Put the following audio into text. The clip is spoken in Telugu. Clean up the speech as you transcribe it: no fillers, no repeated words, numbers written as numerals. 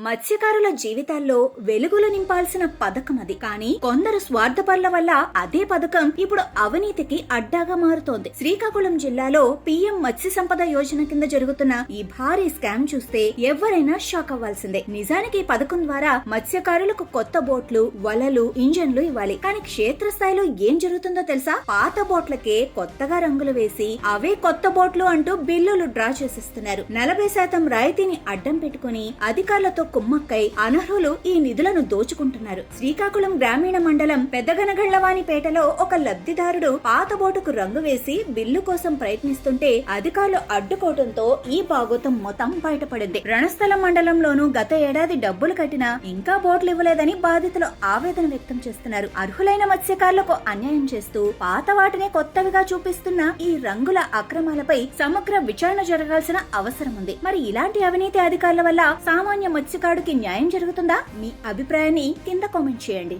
మత్స్యకారుల జీవితాల్లో వెలుగులు నింపాల్సిన పథకం అది. కానీ కొందరు స్వార్థపరుల వల్ల అదే పథకం ఇప్పుడు అవినీతికి అడ్డాగా మారుతోంది. శ్రీకాకుళం జిల్లాలో పీఎం మత్స్య సంపద యోజన కింద జరుగుతున్న ఈ భారీ స్కామ్ చూస్తే ఎవరైనా షాక్ అవ్వాల్సిందే. నిజానికి ఈ పథకం ద్వారా మత్స్యకారులకు కొత్త బోట్లు, వలలు, ఇంజన్లు ఇవ్వాలి. కానీ క్షేత్రస్థాయిలో ఏం జరుగుతుందో తెలుసా? పాత బోట్లకే కొత్తగా రంగులు వేసి అవే కొత్త బోట్లు అంటూ బిల్లులు డ్రా చేసిస్తున్నారు. 40% రాయితీని అడ్డం పెట్టుకుని అధికారులతో కుమ్మక్కై అనర్హులు ఈ నిధులను దోచుకుంటున్నారు. శ్రీకాకుళం గ్రామీణ మండలం పెద్దగనగళ్లవానిపేటలో ఒక లబ్ధిదారుడు పాత బోటుకు రంగు వేసి బిల్లు కోసం ప్రయత్నిస్తుంటే అధికారులు అడ్డుకోవడంతో ఈ భాగోతం మొత్తం బయటపడింది. రణస్థలం మండలంలోనూ గత ఏడాది డబ్బులు కట్టినా ఇంకా బోట్లు ఇవ్వలేదని బాధితులు ఆవేదన వ్యక్తం చేస్తున్నారు. అర్హులైన మత్స్యకారులకు అన్యాయం చేస్తూ పాత వాటినే కొత్తవిగా చూపిస్తున్న ఈ రంగుల అక్రమాలపై సమగ్ర విచారణ జరగాల్సిన అవసరం ఉంది. మరి ఇలాంటి అవినీతి అధికారుల వల్ల సామాన్య మత్స్యకారుడికి న్యాయం జరుగుతుందా? మీ అభిప్రాయాన్ని కింద కామెంట్ చేయండి.